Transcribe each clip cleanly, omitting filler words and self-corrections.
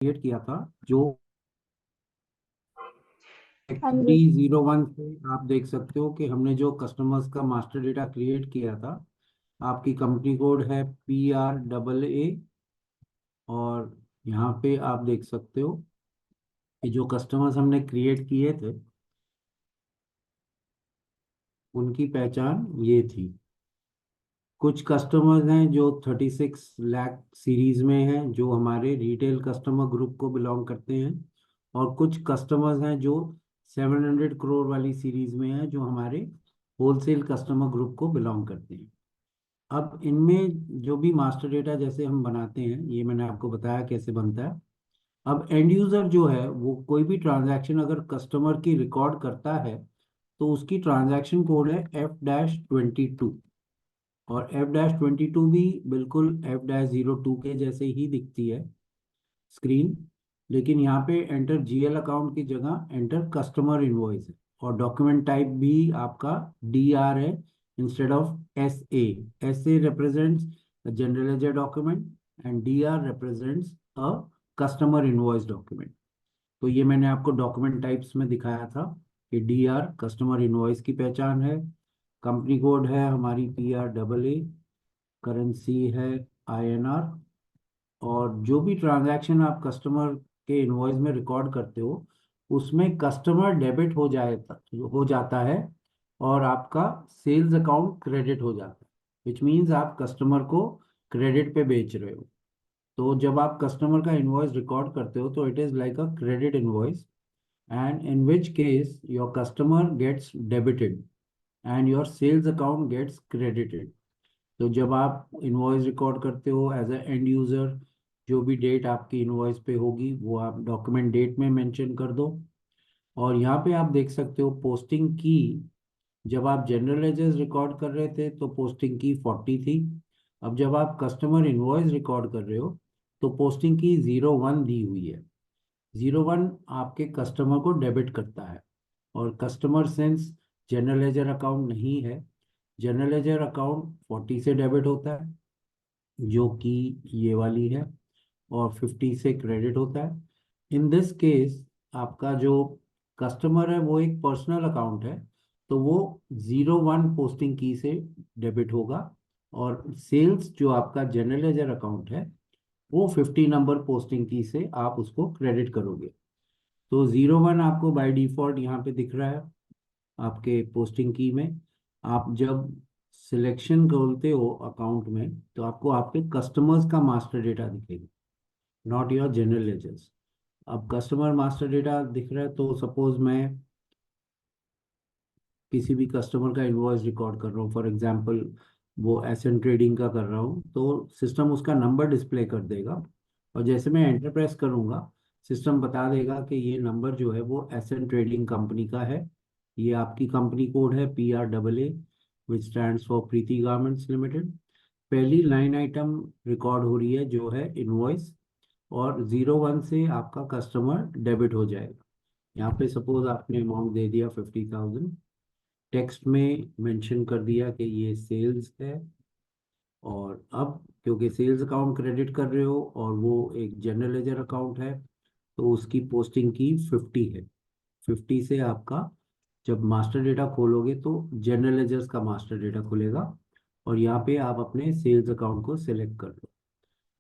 Create किया था जो हाँ एक्टिविटी जी। 01 से आप देख सकते हो कि हमने जो कस्टमर्स का मास्टर डेटा क्रिएट किया था। आपकी कंपनी कोड है PRAA। और यहाँ पे आप देख सकते हो कि जो कस्टमर्स हमने क्रिएट किए थे उनकी पहचान ये थी। कुछ कस्टमर्स हैं जो 36 लाख सीरीज में हैं, जो हमारे रिटेल कस्टमर ग्रुप को बिलोंग करते हैं। और कुछ कस्टमर्स हैं जो 700 करोड़ वाली सीरीज में हैं, जो हमारे होलसेल कस्टमर ग्रुप को बिलोंग करते हैं। अब इनमें जो भी मास्टर डेटा जैसे हम बनाते हैं, ये मैंने आपको बताया कैसे बनता है। अब एंड यूजर जो है वो कोई भी ट्रांजैक्शन अगर कस्टमर की रिकॉर्ड करता है तो उसकी ट्रांजैक्शन कोड है F-22। और F-22 भी बिल्कुल F-02 के जैसे ही दिखती है स्क्रीन। लेकिन यहाँ पे एंटर GL अकाउंट की जगह एंटर कस्टमर इनवॉइस है। और डॉक्यूमेंट टाइप भी आपका DR है instead of SA। SA represents general ledger document and DR represents a customer invoice document. तो ये मैंने आपको डॉक्यूमेंट टाइप्स में दिखाया था कि DR कस्टमर इनवॉइस की पहचान है। कंपनी कोड है हमारी PRAA। करेंसी है INR। और जो भी ट्रांजैक्शन आप कस्टमर के इनवॉइस में रिकॉर्ड करते हो उसमें कस्टमर डेबिट हो जाता है और आपका सेल्स अकाउंट क्रेडिट हो जाता है। विच मीन्स आप कस्टमर को क्रेडिट पे बेच रहे हो। तो जब आप कस्टमर का इनवॉइस रिकॉर्ड करते हो तो it is like a credit invoice, and in which case your customer gets debited and your sales account gets credited. तो जब आप इनवॉइस रिकॉर्ड करते हो एज अ एंड यूजर, जो भी डेट आपकी इनवॉइस पे होगी वो आप डॉक्यूमेंट डेट में मेंशन कर दो। और यहाँ पे आप देख सकते हो पोस्टिंग की। जब आप जनरल लेजर्स रिकॉर्ड कर रहे थे तो पोस्टिंग की 40 थी। अब जब आप कस्टमर इनवॉइस रिकॉर्ड कर रहे हो तो पोस्टिंग की 01 दी हुई है। 01 आपके कस्टमर को डेबिट करता है। और customer sense general ledger account नहीं है। जनरल लेजर अकाउंट 40 से डेबिट होता है, जो कि ये वाली है। और 50 से क्रेडिट होता है। इन दिस केस आपका जो कस्टमर है वो एक पर्सनल अकाउंट है, तो वो 01 पोस्टिंग की से डेबिट होगा। और सेल्स जो आपका जनरल लेजर अकाउंट है वो 50 नंबर पोस्टिंग की से आप उसको क्रेडिट करोगे। तो 01 आपको बाय डिफॉल्ट यहाँ पे दिख रहा है आपके पोस्टिंग की में। आप जब सिलेक्शन करते हो अकाउंट में तो आपको आपके कस्टमर्स का मास्टर डेटा दिखेगा, नॉट योर जनरल लेजर्स। अब कस्टमर मास्टर डेटा दिख रहा है तो सपोज मैं किसी भी कस्टमर का इनवॉइस रिकॉर्ड कर रहा हूँ, फॉर एग्जांपल वो एसेंट ट्रेडिंग का कर रहा हूँ, तो सिस्टम उसका नंबर डिस्प्ले कर देगा। और जैसे मैं एंटर प्रेस करूँगा सिस्टम बता देगा कि ये नंबर जो है वो एसेंट ट्रेडिंग कंपनी का है। ये आपकी कंपनी कोड है PRAA, which stands for Preeti garments limited. पहली लाइन आइटम रिकॉर्ड हो रही है जो है इनवॉइस। और 01 से आपका कस्टमर डेबिट हो जाएगा। यहाँ पे सपोज आपने अमाउंट दे दिया 50,000, टेक्स्ट में मेंशन कर दिया कि ये सेल्स है। और अब क्योंकि सेल्स अकाउंट क्रेडिट कर रहे हो और वो एक जनरल लेजर अकाउंट है तो उसकी पोस्टिंग की 50 है। 50 से आपका जब मास्टर डेटा खोलोगे तो जनरल लेजर्स का मास्टर डेटा खुलेगा। और यहाँ पे आप अपने सेल्स अकाउंट को सिलेक्ट कर लो।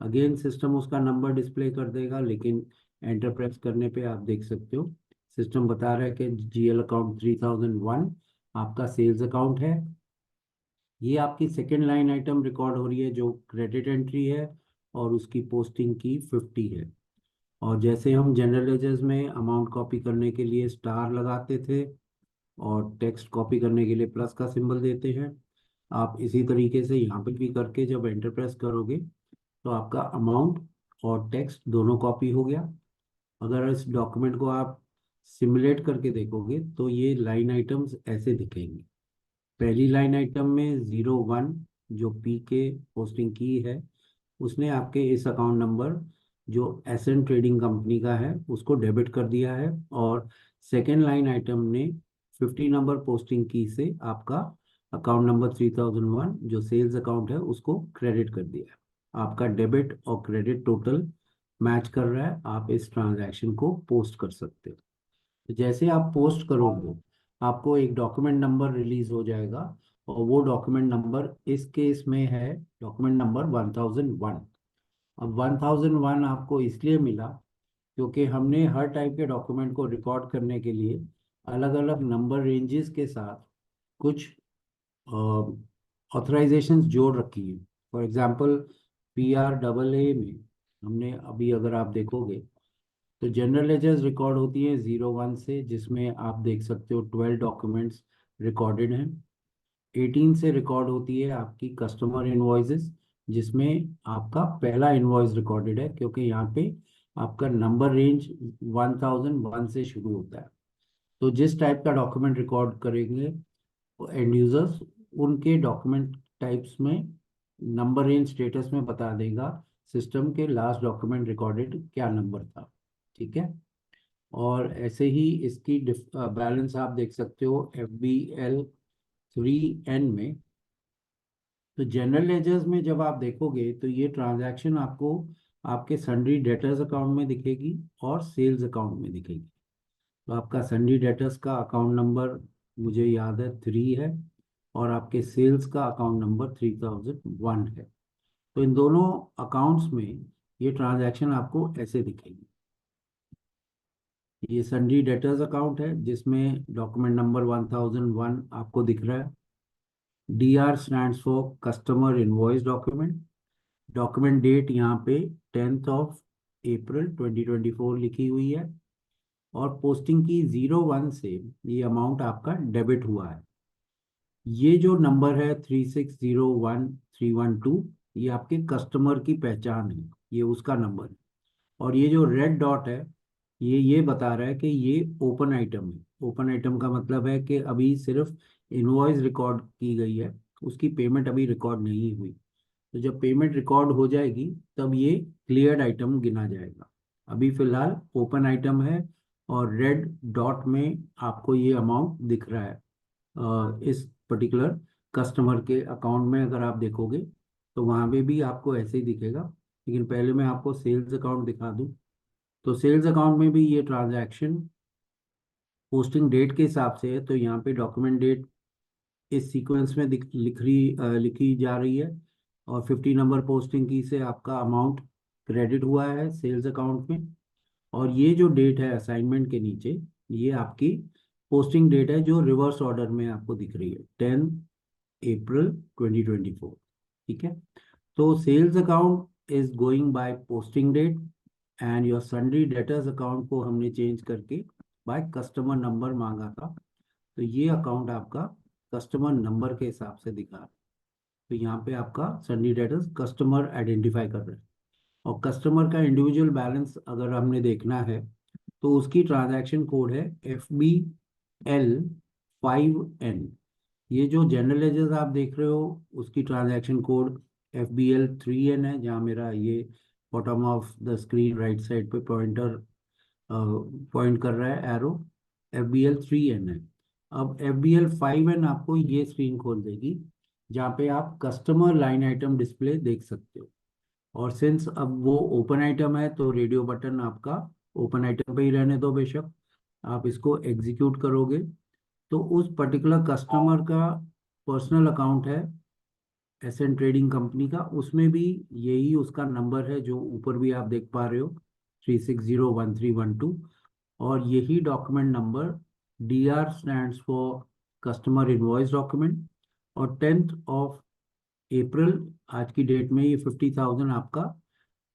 अगेन सिस्टम उसका नंबर डिस्प्ले कर देगा, लेकिन एंटर प्रेस करने पे आप देख सकते हो सिस्टम बता रहा है कि GL अकाउंट 3001 आपका सेल्स अकाउंट है। ये आपकी सेकेंड लाइन आइटम रिकॉर्ड हो रही है जो क्रेडिट एंट्री है और उसकी पोस्टिंग की 50 है। और जैसे हम जनरल लेजर्स में अमाउंट कॉपी करने के लिए स्टार लगाते थे और टेक्स्ट कॉपी करने के लिए प्लस का सिंबल देते हैं, आप इसी तरीके से यहाँ पे भी करके जब एंटर प्रेस करोगे तो आपका अमाउंट और टेक्स्ट दोनों कॉपी हो गया। अगर इस डॉक्यूमेंट को आप सिमुलेट करके देखोगे तो ये लाइन आइटम्स ऐसे दिखेंगे। पहली लाइन आइटम में 01 जो पी के पोस्टिंग की है उसने आपके इस अकाउंट नंबर जो एसेंट ट्रेडिंग कंपनी का है उसको डेबिट कर दिया है। और सेकेंड लाइन आइटम ने 50 नंबर पोस्टिंग की से आपका अकाउंट नंबर 3001 जो सेल्स अकाउंट है उसको क्रेडिट कर दिया है। आपका डेबिट और क्रेडिट टोटल मैच कर रहा है, आप इस ट्रांजैक्शन को पोस्ट कर सकते हो। तो जैसे आप पोस्ट करोगे, आपको एक डॉक्यूमेंट नंबर रिलीज हो जाएगा, और वो डॉक्यूमेंट नंबर इस केस में है डॉक्यूमेंट नंबर 1001। अब 1001 आपको इसलिए मिला क्योंकि हमने हर टाइप के डॉक्यूमेंट को रिकॉर्ड करने के लिए अलग अलग नंबर रेंजेस के साथ कुछ ऑथराइजेशंस जोड़ रखी है। फॉर एग्जांपल PRAA में हमने अभी, अगर आप देखोगे तो जनरल लेजर्स रिकॉर्ड होती है 01 से, जिसमें आप देख सकते हो 12 डॉक्यूमेंट्स रिकॉर्डेड हैं। 18 से रिकॉर्ड होती है आपकी कस्टमर इनवॉइसेस, जिसमें आपका पहला इनवॉइस रिकॉर्डेड है, क्योंकि यहाँ पे आपका नंबर रेंज 1001 से शुरू होता है। तो जिस टाइप का डॉक्यूमेंट रिकॉर्ड करेंगे एंड यूजर्स, उनके डॉक्यूमेंट टाइप्स में नंबर रेंज स्टेटस में बता देगा सिस्टम के लास्ट डॉक्यूमेंट रिकॉर्डेड क्या नंबर था। ठीक है। और ऐसे ही इसकी बैलेंस आप देख सकते हो FBL3N में। तो जनरल लेजर्स में जब आप देखोगे तो ये ट्रांजैक्शन आपको आपके सन्ड्री डेटर्स अकाउंट में दिखेगी और सेल्स अकाउंट में दिखेगी। तो आपका सन्ड्री डेटर्स का अकाउंट नंबर मुझे याद है 3 है, और आपके सेल्स का अकाउंट नंबर 3001 है। तो इन दोनों अकाउंट्स में ये ट्रांजैक्शन आपको ऐसे दिखेगी। ये सन्ड्री डेटर्स अकाउंट है जिसमें डॉक्यूमेंट नंबर 1001 आपको दिख रहा है। DR stands for customer invoice document. Document date यहाँ पे 10 अप्रैल 2024 लिखी हुई है, और पोस्टिंग की 01 से ये अमाउंट आपका डेबिट हुआ है। ये जो नंबर है 3601312, ये आपके कस्टमर की पहचान है, ये उसका नंबर है। और ये जो रेड डॉट है, ये बता रहा है कि ये ओपन आइटम है। ओपन आइटम का मतलब है कि अभी सिर्फ इनवॉइस रिकॉर्ड की गई है, उसकी पेमेंट अभी रिकॉर्ड नहीं हुई। तो जब पेमेंट रिकॉर्ड हो जाएगी तब ये क्लियर्ड आइटम गिना जाएगा। अभी फिलहाल ओपन आइटम है, और रेड डॉट में आपको ये अमाउंट दिख रहा है। इस पर्टिकुलर कस्टमर के अकाउंट में अगर आप देखोगे तो वहाँ पे भी आपको ऐसे ही दिखेगा। लेकिन पहले मैं आपको सेल्स अकाउंट दिखा दूँ। तो सेल्स अकाउंट में भी ये ट्रांजैक्शन पोस्टिंग डेट के हिसाब से है, तो यहाँ पे डॉक्यूमेंट डेट इस सीक्वेंस में लिखी जा रही है, और 50 नंबर पोस्टिंग की से आपका अमाउंट क्रेडिट हुआ है सेल्स अकाउंट में। और ये जो डेट है असाइनमेंट के नीचे, ये आपकी पोस्टिंग डेट है जो रिवर्स ऑर्डर में आपको दिख रही है, 10 अप्रैल 2024। ठीक है। तो sales account is going by posting date, and your sundry debtors account को हमने चेंज करके बाय कस्टमर नंबर मांगा था। तो ये अकाउंट आपका कस्टमर नंबर के हिसाब से दिखा रहा है। तो यहाँ पे आपका सन्ड्री डेटर्स कस्टमर आइडेंटिफाई कर रहे हैं। और कस्टमर का इंडिविजुअल बैलेंस अगर हमने देखना है तो उसकी ट्रांजैक्शन कोड है FBL5N। ये जो जनरल लेजर्स आप देख रहे हो उसकी ट्रांजैक्शन कोड FBL3N है, जहाँ मेरा ये bottom of the screen right side पे पॉइंटर पॉइंट कर रहा है एरो। FBL3N है। अब FBL5N आपको ये स्क्रीन खोल देगी जहाँ पे आप कस्टमर लाइन आइटम डिस्प्ले देख सकते हो। और सिंस अब वो ओपन आइटम है तो रेडियो बटन आपका ओपन आइटम पे ही रहने दो बेशक। आप इसको एग्जीक्यूट करोगे तो उस पर्टिकुलर कस्टमर का पर्सनल अकाउंट है एसएन ट्रेडिंग कंपनी का, उसमें भी यही उसका नंबर है जो ऊपर भी आप देख पा रहे हो, 3601312। और यही document number DR stands for customer invoice document. और 10 अप्रैल आज की डेट में ये 50,000 आपका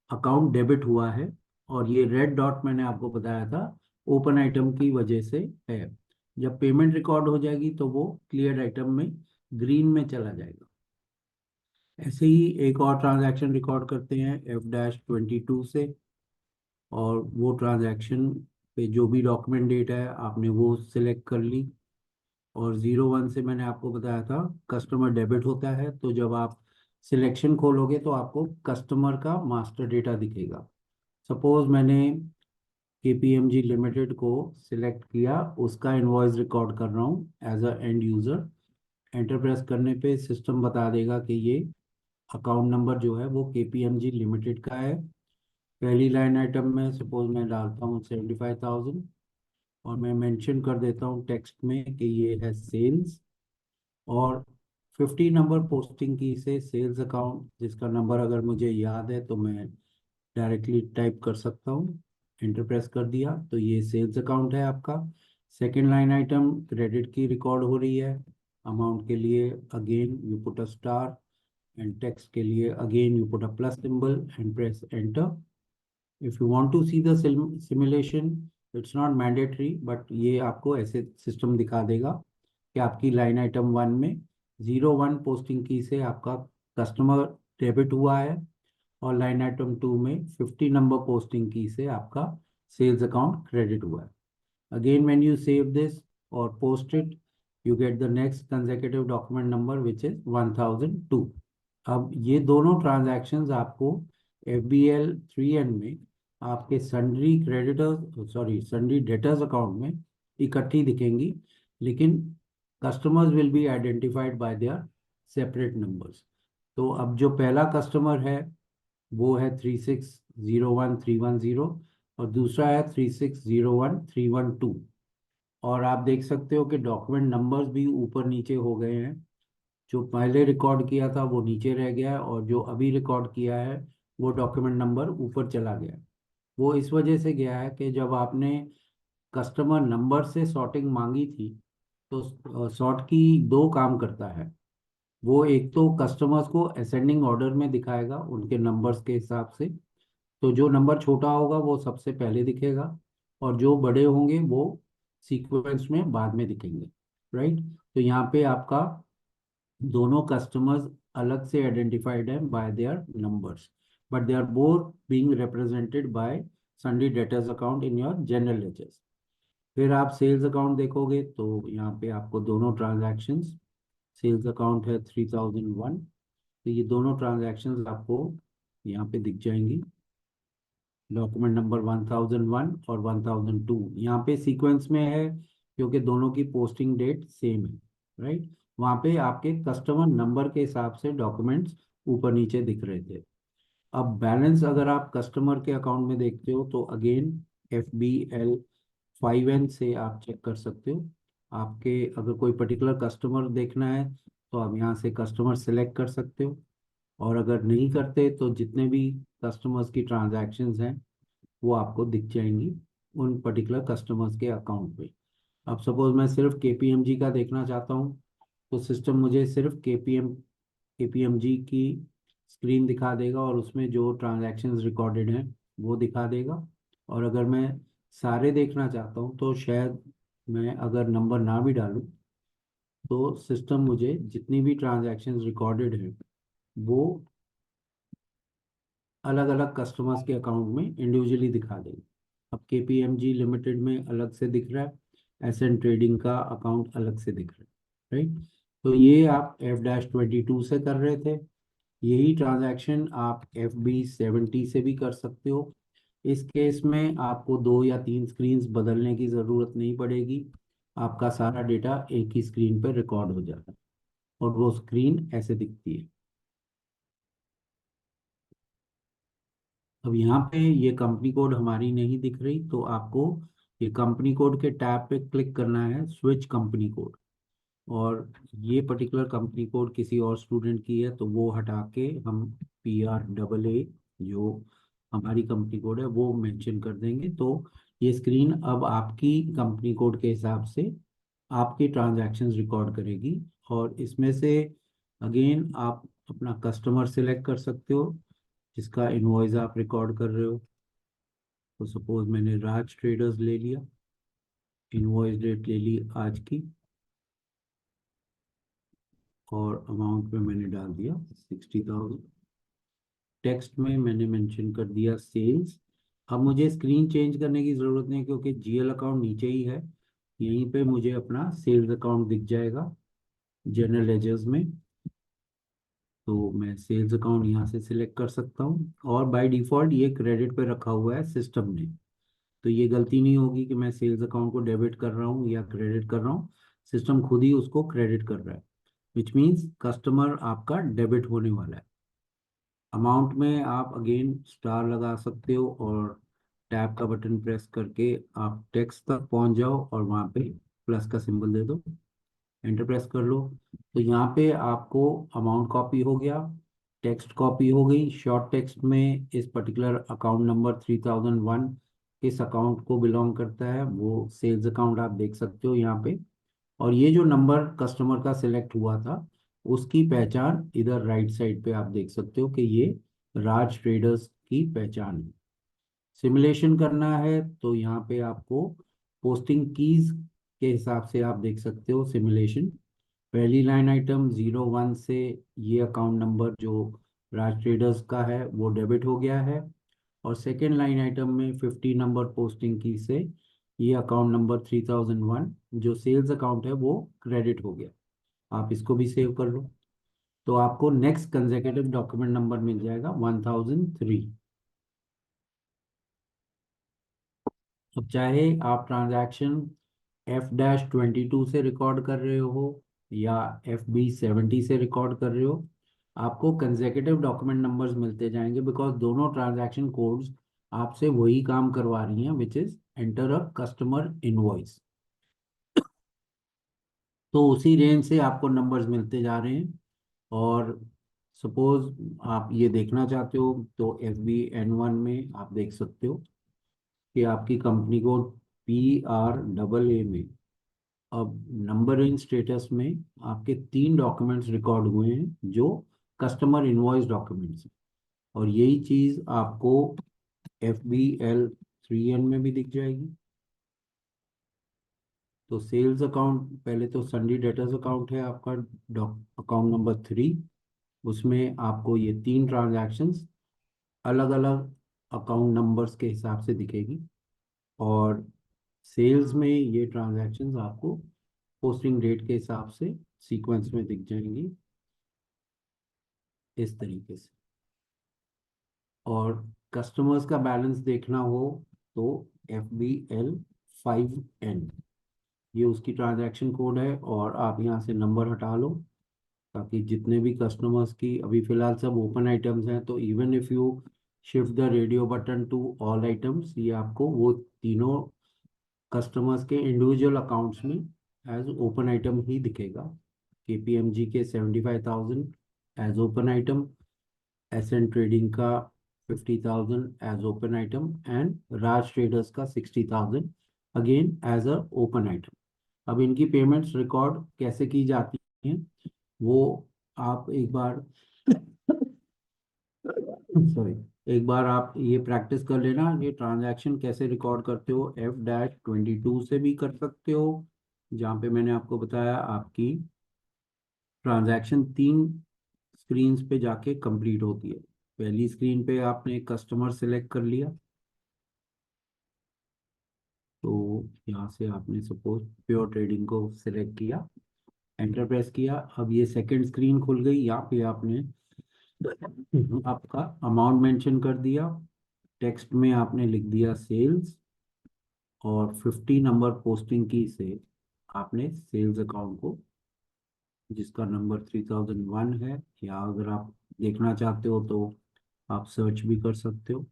अकाउंट डेबिट हुआ है। और ये रेड डॉट मैंने आपको बताया था ओपन आइटम की वजह से है। जब पेमेंट रिकॉर्ड हो जाएगी तो वो क्लियर आइटम में ग्रीन में चला जाएगा। ऐसे ही एक और ट्रांजैक्शन रिकॉर्ड करते हैं F-22 से। और वो ट्रांजैक्शन पे जो भी डॉक्यूमेंट डेट है आपने वो सिलेक्ट कर ली। और 01 से मैंने आपको बताया था कस्टमर डेबिट होता है, तो जब आप सिलेक्शन खोलोगे तो आपको कस्टमर का मास्टर डेटा दिखेगा। सपोज मैंने KPMG लिमिटेड को सिलेक्ट किया, उसका इनवॉइस रिकॉर्ड कर रहा हूँ as a end user. Enter press करने पे सिस्टम बता देगा कि ये अकाउंट नंबर जो है वो KPMG लिमिटेड का है, पहली लाइन आइटम में सपोज मैं डालता हूँ 75,000 और मैं मेंशन कर देता हूँ टेक्स्ट में कि ये है सेल्स, और 50 नंबर पोस्टिंग की से सेल्स अकाउंट, जिसका नंबर अगर मुझे याद है तो मैं डायरेक्टली टाइप कर सकता हूँ। एंटर प्रेस कर दिया तो ये सेल्स अकाउंट है आपका। सेकेंड लाइन आइटम क्रेडिट की रिकॉर्ड हो रही है। अमाउंट के लिए again you put a star, and text के लिए again you put a plus symbol and press enter. If you want to see the simulation, it's not mandatory, but ये आपको ऐसे सिस्टम दिखा देगा कि आपकी लाइन आइटम 1 में 01 पोस्टिंग की से आपका कस्टमर डेबिट हुआ है, और लाइन आइटम 2 में 50 नंबर पोस्टिंग की से आपका सेल्स अकाउंट क्रेडिट हुआ है। Again, when you save this or post it, you get the next consecutive document number which is 1002. अब ये दोनों ट्रांजैक्शंस आपको FBL 3N में आपके sundry creditors sundry debtors account में इकट्ठी दिखेंगी, लेकिन customers will be identified by there separate numbers. तो अब जो पहला कस्टमर है वो है 3601,310, और दूसरा है 3601,312। और आप देख सकते हो कि डॉक्यूमेंट नंबर्स भी ऊपर नीचे हो गए हैं। जो पहले रिकॉर्ड किया था वो नीचे रह गया है, और जो अभी रिकॉर्ड किया है वो डॉक्यूमेंट नंबर ऊपर चला गया है। वो इस वजह से गया है कि जब आपने कस्टमर नंबर से सॉर्टिंग मांगी थी, तो सॉर्ट की दो काम करता है। वो एक तो कस्टमर्स को असेंडिंग ऑर्डर में दिखाएगा उनके नंबर्स के हिसाब से, तो जो नंबर छोटा होगा वो सबसे पहले दिखेगा, और जो बड़े होंगे वो सीक्वेंस में बाद में दिखेंगे। राइट। तो यहाँ पे आपका दोनों कस्टमर्स अलग से आइडेंटिफाइड हैं by their numbers, but they are both being represented by sundry debtors account in your general ledgers. फिर आप सेल्स अकाउंट देखोगे तो यहाँ पे आपको दोनों ट्रांजैक्शंस, सेल्स अकाउंट है 3001, तो ये दोनों ट्रांजैक्शंस आपको यहाँ पे दिख जाएंगी। डॉक्यूमेंट नंबर 1001 और 1002 यहाँ पे सीक्वेंस में है क्योंकि दोनों की पोस्टिंग डेट सेम है। राइट। वहाँ पे आपके कस्टमर नंबर के हिसाब से डॉक्यूमेंट्स ऊपर नीचे दिख रहे थे। अब बैलेंस अगर आप कस्टमर के अकाउंट में देखते हो तो अगेन FBL 5N से आप चेक कर सकते हो। आपके अगर कोई पर्टिकुलर कस्टमर देखना है तो आप यहाँ से कस्टमर सेलेक्ट कर सकते हो, और अगर नहीं करते तो जितने भी कस्टमर्स की ट्रांजैक्शंस हैं वो आपको दिख जाएंगी उन पर्टिकुलर कस्टमर्स के अकाउंट पे। अब सपोज मैं सिर्फ KPMG का देखना चाहता हूँ, तो सिस्टम मुझे सिर्फ KPMG की स्क्रीन दिखा देगा और उसमें जो ट्रांजैक्शंस रिकॉर्डेड हैं वो दिखा देगा। और अगर मैं सारे देखना चाहता हूँ तो शायद मैं अगर नंबर ना भी डालूँ तो सिस्टम मुझे जितनी भी ट्रांजैक्शंस रिकॉर्डेड हैं वो अलग अलग कस्टमर्स के अकाउंट में इंडिविजुअली दिखा देंगे। अब KPMG लिमिटेड में अलग से दिख रहा है, एसएन ट्रेडिंग का अकाउंट अलग से दिख रहा है। राइट। तो ये आप F-22 से कर रहे थे, यही ट्रांजैक्शन आप FB70 से भी कर सकते हो। इस केस में आपको 2 या 3 स्क्रीन्स बदलने की ज़रूरत नहीं पड़ेगी, आपका सारा डेटा एक ही स्क्रीन पर रिकॉर्ड हो जाता है, और वो स्क्रीन ऐसे दिखती है। अब यहाँ पे ये कंपनी कोड हमारी नहीं दिख रही, तो आपको ये कंपनी कोड के टैब पे क्लिक करना है, स्विच कंपनी कोड। और ये पर्टिकुलर कंपनी कोड किसी और स्टूडेंट की है तो वो हटा के हम PRAA जो हमारी कंपनी कोड है वो मेंशन कर देंगे। तो ये स्क्रीन अब आपकी कंपनी कोड के हिसाब से आपकी ट्रांजैक्शंस रिकॉर्ड करेगी, और इसमें से अगेन आप अपना कस्टमर सिलेक्ट कर सकते हो जिसका इनवॉइस आप रिकॉर्ड कर रहे हो। तो सपोज मैंने राज ट्रेडर्स ले लिया, इनवॉइस डेट ले ली आज की, और अमाउंट में मैंने डाल दिया 60,000। टेक्स्ट में मैंने मेंशन कर दिया सेल्स। अब मुझे स्क्रीन चेंज करने की ज़रूरत नहीं क्योंकि GL अकाउंट नीचे ही है, यहीं पे मुझे अपना सेल्स अकाउंट दिख जाएगा जनरल लेजर्स में। तो मैं सेल्स अकाउंट यहाँ से सिलेक्ट कर सकता हूँ, और बाय डिफ़ॉल्ट ये क्रेडिट पे रखा हुआ है सिस्टम ने, तो ये गलती नहीं होगी कि मैं सेल्स अकाउंट को डेबिट कर रहा हूँ या क्रेडिट कर रहा हूँ। सिस्टम खुद ही उसको क्रेडिट कर रहा है, विच मीन्स कस्टमर आपका डेबिट होने वाला है। अमाउंट में आप अगेन स्टार लगा सकते हो और टैब का बटन प्रेस करके आप टेक्स्ट तक पहुंच जाओ और वहाँ पे प्लस का सिंबल दे दो, एंटर प्रेस कर लो। तो यहाँ पे आपको अमाउंट कॉपी हो गया, टेक्स्ट कॉपी हो गई। शॉर्ट टेक्स्ट में इस पर्टिकुलर अकाउंट नंबर 3001 किस अकाउंट को बिलोंग करता है, वो सेल्स अकाउंट आप देख सकते हो यहाँ पे। और ये जो नंबर कस्टमर का सिलेक्ट हुआ था उसकी पहचान इधर राइट साइड पे आप देख सकते हो कि ये राज ट्रेडर्स की पहचान है। सिमुलेशन करना है तो यहाँ पे आपको पोस्टिंग कीज के हिसाब से आप देख सकते हो सिमुलेशन। पहली लाइन आइटम 01 से ये अकाउंट नंबर जो राज ट्रेडर्स का है वो डेबिट हो गया है, और सेकेंड लाइन आइटम में 50 नंबर पोस्टिंग की से ये अकाउंट नंबर 3001 जो सेल्स अकाउंट है वो क्रेडिट हो गया। आप इसको भी सेव कर लो। तो आपको नेक्स्ट कंसेक्यूटिव डॉक्यूमेंट नंबर मिल जाएगा 1003। अब चाहे आप ट्रांजैक्शन F-22 से रिकॉर्ड कर रहे हो या FB70 से रिकॉर्ड कर रहे हो, आपको कंसेक्यूटिव डॉक्यूमेंट नंबर्स मिलते जाएंगे, बिकॉज दोनों ट्रांजैक्शन कोड्स आपसे वही काम करवा रही हैं, which is enter a customer invoice. तो उसी रेंज से आपको नंबर्स मिलते जा रहे हैं। और सपोज आप ये देखना चाहते हो तो FB N1 में आप देख सकते हो कि आपकी कंपनी कोड PRAA में अब नंबर इन स्टेटस में आपके 3 डॉक्यूमेंट्स रिकॉर्ड हुए हैं जो कस्टमर इनवॉइस डॉक्यूमेंट्स हैं। और यही चीज़ आपको FBL3N में भी दिख जाएगी। तो सेल्स अकाउंट पहले तो सन्डी डेटर्स अकाउंट है आपका, अकाउंट नंबर 3। उसमें आपको ये 3 ट्रांजैक्शंस अलग अलग अकाउंट नंबर्स के हिसाब से दिखेगी। और सेल्स में ये ट्रांजैक्शंस आपको पोस्टिंग डेट के हिसाब से सीक्वेंस में दिख जाएंगी इस तरीके से। और कस्टमर्स का बैलेंस देखना हो तो FBL5N ये उसकी ट्रांजैक्शन कोड है, और आप यहाँ से नंबर हटा लो ताकि जितने भी कस्टमर्स की अभी फिलहाल सब ओपन आइटम्स हैं, तो even if you shift the radio button to all items ये आपको वो तीनों कस्टमर्स के इंडिविजुअल अकाउंट्स में एज ओपन आइटम ही दिखेगा। KPMG के 75,000 as open item, SN trading का 50,000 as open item, and Raj traders का 60,000 again as a open item. अब इनकी पेमेंट्स रिकॉर्ड कैसे की जाती हैं वो आप एक बार सॉरी, एक बार आप ये प्रैक्टिस कर लेना। ये ट्रांजैक्शन कैसे रिकॉर्ड करते हो, F-22 से भी कर सकते हो, जहाँ पे मैंने आपको बताया आपकी ट्रांजैक्शन 3 स्क्रीन्स पे जाके कंप्लीट होती है। पहली स्क्रीन पे आपने कस्टमर सेलेक्ट कर लिया, तो यहाँ से आपने सपोज प्योर ट्रेडिंग को सिलेक्ट किया, एंटर प्रेस किया। अब ये सेकंड स्क्रीन खुल गई, यहाँ पे आपने आपका अमाउंट मेंशन कर दिया, टेक्स्ट में आपने लिख दिया सेल्स, और 50 नंबर पोस्टिंग की से आपने सेल्स अकाउंट को जिसका नंबर 3001 है, या अगर आप देखना चाहते हो तो आप सर्च भी कर सकते हो।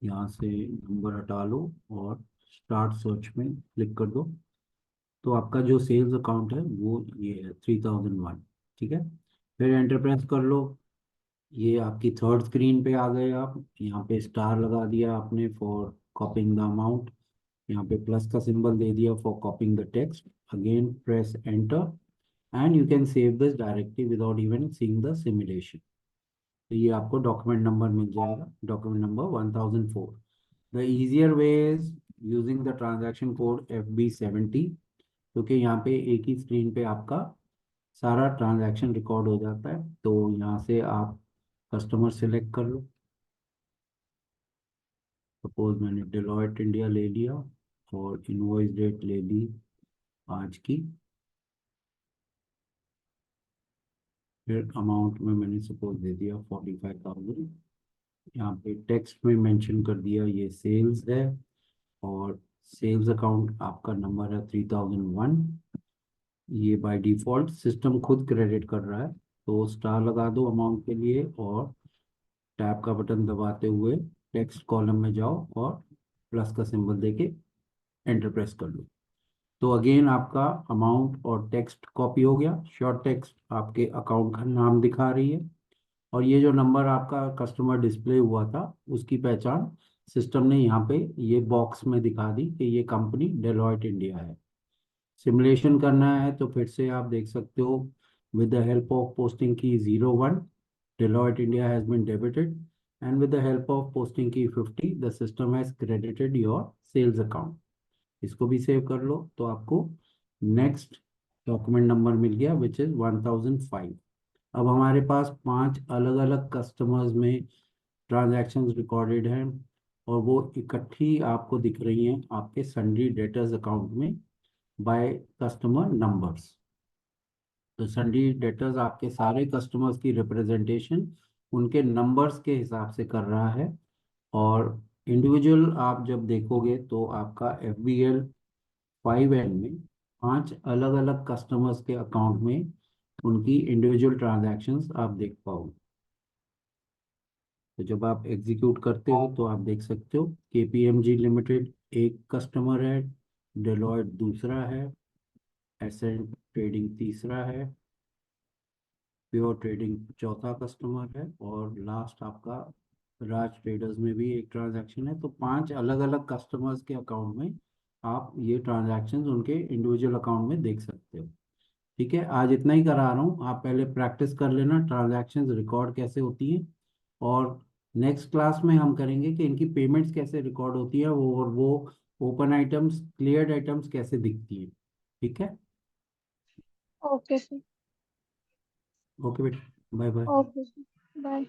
यहाँ से नंबर हटा लो और स्टार्ट सर्च में क्लिक कर दो। तो आपका जो सेल्स अकाउंट है वो ये है 3001। ठीक है, फिर एंटर प्रेस कर लो। ये आपकी थर्ड स्क्रीन पे आ गए आप, यहाँ पे स्टार लगा दिया आपने फॉर कॉपिंग द अमाउंट, यहाँ पे प्लस का सिंबल दे दिया for copying the text. Again press enter and you can save this directly without even seeing the simulation. तो ये आपको डॉक्यूमेंट नंबर मिल जाएगा, document number 1004। The easier way is using the transaction code FB70, क्योंकि यहाँ पे एक ही screen पे आपका सारा ट्रांजैक्शन रिकॉर्ड हो जाता है। तो यहाँ से आप कस्टमर सेलेक्ट कर लो। सपोज मैंने डेलॉयट इंडिया ले लिया और इनवॉइस डेट ले ली आज की। फिर अमाउंट में मैंने सपोज दे दिया 45,000। यहाँ पे टेक्स्ट में मेंशन कर दिया ये सेल्स है, और सेल्स अकाउंट आपका नंबर है 3001। ये बाय डिफॉल्ट सिस्टम खुद क्रेडिट कर रहा है, तो स्टार लगा दो अमाउंट के लिए और टैब का बटन दबाते हुए टेक्स्ट कॉलम में जाओ और प्लस का सिंबल देके एंटर प्रेस कर लो। तो अगेन आपका अमाउंट और टेक्स्ट कॉपी हो गया। शॉर्ट टेक्स्ट आपके अकाउंट का नाम दिखा रही है और ये जो नंबर आपका कस्टमर डिस्प्ले हुआ था उसकी पहचान सिस्टम ने यहाँ पे ये बॉक्स में दिखा दी कि ये कंपनी डेलॉयट इंडिया है। सिमुलेशन करना है तो फिर से आप देख सकते हो, with the help of posting की 01 Deloitte India has been debited, and with the help of posting key 50 the system has credited your sales account। इसको भी सेव कर लो तो आपको नेक्स्ट डॉक्यूमेंट नंबर मिल गया विच इज 1005। अब हमारे पास 5 अलग अलग कस्टमर्स में ट्रांजैक्शंस रिकॉर्डेड हैं और वो इकट्ठी आपको दिख रही हैं आपके सन्ड्री डेटर्स अकाउंट में बाय कस्टमर नंबर्स। तो सन्ड्री डेटर्स आपके सारे कस्टमर्स की रिप्रेजेंटेशन उनके नंबर्स के हिसाब से कर रहा है। और इंडिविजुअल आप जब देखोगे तो आपका FBL 5N में 5 अलग अलग कस्टमर्स के अकाउंट में उनकी इंडिविजुअल ट्रांजैक्शंस आप देख पाओगे। तो जब आप एग्जीक्यूट करते हो तो आप देख सकते हो KPMG लिमिटेड एक कस्टमर है, डेलॉयट दूसरा है, एसेंट ट्रेडिंग तीसरा है, प्योर ट्रेडिंग चौथा कस्टमर है और लास्ट आपका राज ट्रेडर्स में भी एक ट्रांजैक्शन है। तो 5 अलग अलग कस्टमर्स के अकाउंट में आप ये ट्रांजैक्शंस उनके इंडिविजुअल अकाउंट में देख सकते हो। ठीक है, आज इतना ही करा रहा हूँ, आप पहले प्रैक्टिस कर लेना ट्रांजैक्शंस रिकॉर्ड कैसे होती हैं। और नेक्स्ट क्लास में हम करेंगे कि इनकी पेमेंट्स कैसे रिकॉर्ड होती है वो, और वो ओपन आइटम्स क्लियर्ड आइटम्स कैसे दिखती है। ठीक है, ओके सर। ओके बेटा, bye bye. Okay sir, bye.